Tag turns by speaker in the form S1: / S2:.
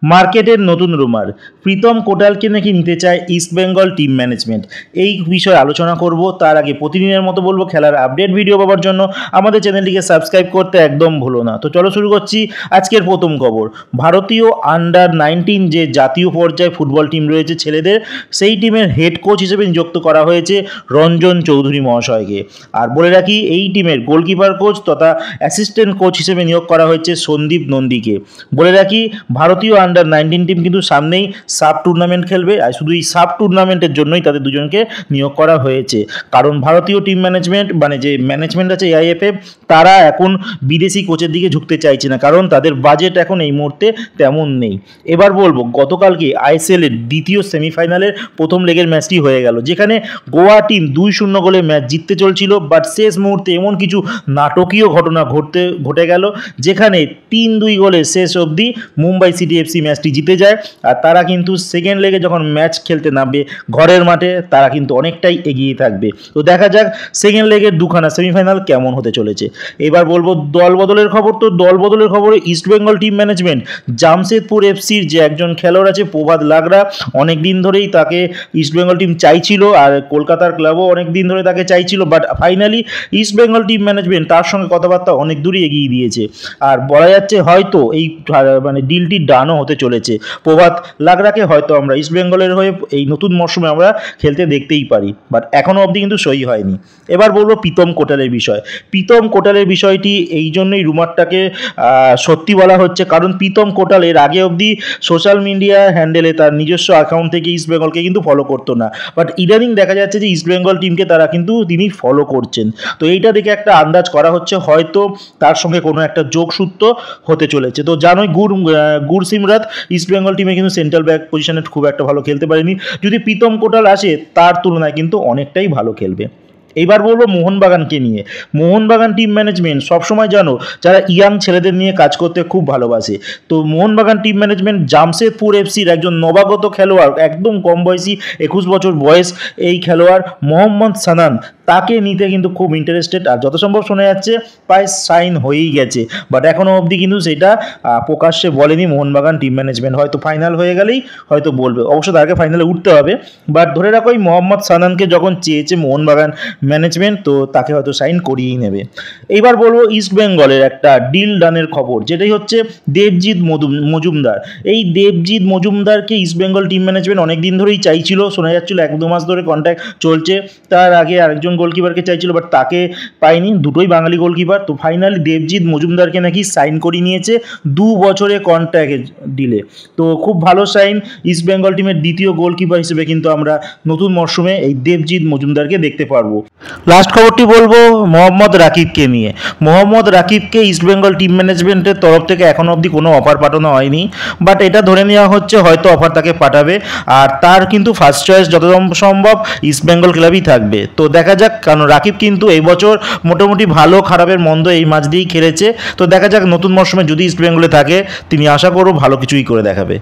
S1: মার্কেটের নতুন রুমার প্রীতম কোটালকে নাকি নিতে চায় ইস্টবেঙ্গল টিম ম্যানেজমেন্ট। এই বিষয়ে আলোচনা করব। তার আগে প্রতিদিনের মতো বলবো, খেলার আপডেট ভিডিও পাওয়ার জন্য আমাদের চ্যানেলটিকে সাবস্ক্রাইব করতে একদম ভুলো না। তো চলো শুরু করছি আজকের প্রথম খবর। ভারতীয় আন্ডার-19 যে জাতীয় পর্যায়ে ফুটবল টিম রয়েছে ছেলেদের, সেই টিমের হেড কোচ হিসেবে নিযুক্ত করা হয়েছে রঞ্জন চৌধুরী মহাশয়কে। আর বলে রাখি, এই টিমের গোলকিপার কোচ তথা অ্যাসিস্ট্যান্ট কোচ হিসেবে নিয়োগ করা হয়েছে সন্দীপ নন্দীকে। বলে রাখি, ভারতীয় আন্ডার-19 টিম কিন্তু সামনেই সাব টুর্নামেন্ট খেলবে, আর শুধু এই সাব টুর্নামেন্টের জন্যই তাদের দুজনকে নিয়োগ করা হয়েছে। কারণ ভারতীয় টিম ম্যানেজমেন্ট মানে যে ম্যানেজমেন্ট আছে AIFF, তারা এখন বিদেশি কোচের দিকে ঝুঁকতে চাইছে না, কারণ তাদের বাজেট এখন এই মুহূর্তে তেমন নেই। এবার বলবো, গতকালকে ISL এর দ্বিতীয় সেমিফাইনালের প্রথম লেগের ম্যাচটি হয়ে গেল, যেখানে গোয়া টিম 2-0 গোলে ম্যাচ জিততে চলছিল। বাট শেষ মুহূর্তে এমন কিছু নাটকীয় ঘটনা ঘটে গেল, যেখানে 3-2 গোলে শেষ অবধি মুম্বাই সিটি FC ম্যাচটি জিতে যায়। আর তারা কিন্তু সেকেন্ড লেগে যখন ম্যাচ খেলতে নামবে ঘরের মাঠে, তারা কিন্তু অনেকটাই এগিয়ে থাকবে। তো দেখা যাক সেকেন্ড লেগের দুখানা সেমিফাইনাল কেমন হতে চলেছে। এবার বলবো দলবদলের খবর। তো দলবদলের খবরে ইস্টবেঙ্গল টিম ম্যানেজমেন্ট জামশেদপুর FC'র যে একজন খেলোয়াড় আছে প্রভাত লাগরা, অনেক দিন ধরেই তাকে ইস্টবেঙ্গল টিম চাইছিল, আর কলকাতার ক্লাবও অনেক দিন ধরে তাকে চাইছিল। But finally East Bengal team management তার সঙ্গে কথাবার্তা অনেক দূরই এগিয়ে দিয়েছে। আর বলা যাচ্ছে হয়তো এই মানে ডিলটি ডানও হতে চলেছে। প্রভাত লাগরাকে হয়তো আমরা ইস্টবেঙ্গলের হয়ে এই নতুন মরশুমে আমরা খেলতে দেখতেই পারি, বাট এখনও অবধি কিন্তু সই হয়নি। এবার বলবো প্রীতম কোটালের বিষয়। প্রীতম কোটালের বিষয়টি এই জন্যই রুমারটাকে সত্যি বলা হচ্ছে, কারণ প্রীতম কোটাল এর আগে অবধি সোশ্যাল মিডিয়া হ্যান্ডেলে তার নিজস্ব অ্যাকাউন্ট থেকে ইস্টবেঙ্গলকে কিন্তু ফলো করতো না। বাট ইদানিং দেখা যাচ্ছে যে ইস্টবেঙ্গল টিমকে তিনি ফলো করছেন। তো এইটা দেখে একটা আন্দাজ করা হচ্ছে হয়তো তার সঙ্গে কোনো একটা যোগসূত্র হতে চলেছে। তো জানোই গুরসিমরাত ইস্টবেঙ্গল টিমে কিন্তু সেন্ট্রাল ব্যাক পজিশনে খুব একটা ভালো খেলতে পারেনি। যদি প্রীতম কোটাল আসে, তার তুলনায় কিন্তু অনেকটাই ভালো খেলবে। এইবার বলবো মোহনবাগানকে নিয়ে। মোহনবাগান টিম ম্যানেজমেন্ট সবসময় জানো যারা ইয়াং ছেলেদের নিয়ে কাজ করতে খুব ভালোবাসে। তো মোহনবাগান টিম ম্যানেজমেন্ট জামশেদপুর FC'র একজন নবাগত খেলোয়াড়, একদম কম বয়সী, 21 বছর বয়স এই খেলোয়াড় মোহাম্মদ সানান, তাকে নিতে কিন্তু খুব ইন্টারেস্টেড। আর যত সম্ভব শোনা যাচ্ছে প্রায় সাইন হয়েই গেছে, বাট এখনও অবধি কিন্তু সেটা প্রকাশ্যে বলেনি মোহনবাগান টিম ম্যানেজমেন্ট। হয়তো ফাইনাল হয়ে গেলেই হয়তো বলবে, অবশ্য তার আগে ফাইনালে উঠতে হবে। বাট ধরে রাখো, এই মোহাম্মদ সানানকে যখন চেয়েছে মোহনবাগান ম্যানেজমেন্ট, তো তাকে হয়তো সাইন করিয়েই নেবে। এইবার বলবো ইস্টবেঙ্গলের একটা ডিল ডানের খবর, যেটাই হচ্ছে দেবজিৎ মজুমদার। এই দেবজিৎ মজুমদারকে ইস্টবেঙ্গল টিম ম্যানেজমেন্ট অনেক দিন ধরেই চাইছিল, শোনা যাচ্ছিল 1-2 মাস ধরে কন্ট্যাক্ট চলছে। তার আগে আরেকজন গোলকিপারকে চাইছিল, বাট তাকে পায়নি, দুটোই বাঙালি গোলকিপার। তো ফাইনালি দেবজিৎ মজুমদারকে নাকি সাইন করিয়ে নিয়েছে 2 বছরের কন্ট্রাক্ট ডিলে। তো খুব ভালো সাইন। ইস্টবেঙ্গল টিমের দ্বিতীয় গোলকিপার হিসেবে কিন্তু আমরা নতুন মরশুমে এই দেবজিৎ মজুমদারকে দেখতে পারবো। লাস্ট খবরটি বলবো মোহাম্মদ রাকিবকে নিয়ে। মোহাম্মদ রাকিবকে ইস্টবেঙ্গল টিম ম্যানেজমেন্টের তরফ থেকে এখনও অবধি কোনো অফার পাঠানো হয়নি, বাট এটা ধরে নেওয়া হচ্ছে হয়তো অফার তাকে পাঠাবে। আর তার কিন্তু ফার্স্ট চয়েস যত সম্ভব ইস্টবেঙ্গল ক্লাবই থাকবে। তো দেখা যাক, কারণ রাকিব কিন্তু এই বছর মোটামুটি ভালো খারাপের মন্দ এই ম্যাচ দিয়েই খেলেছে। তো দেখা যাক নতুন মরশুমে যদি ইস্টবেঙ্গলে থাকে, তিনি আশা করব ভালো কিছুই করে দেখাবে।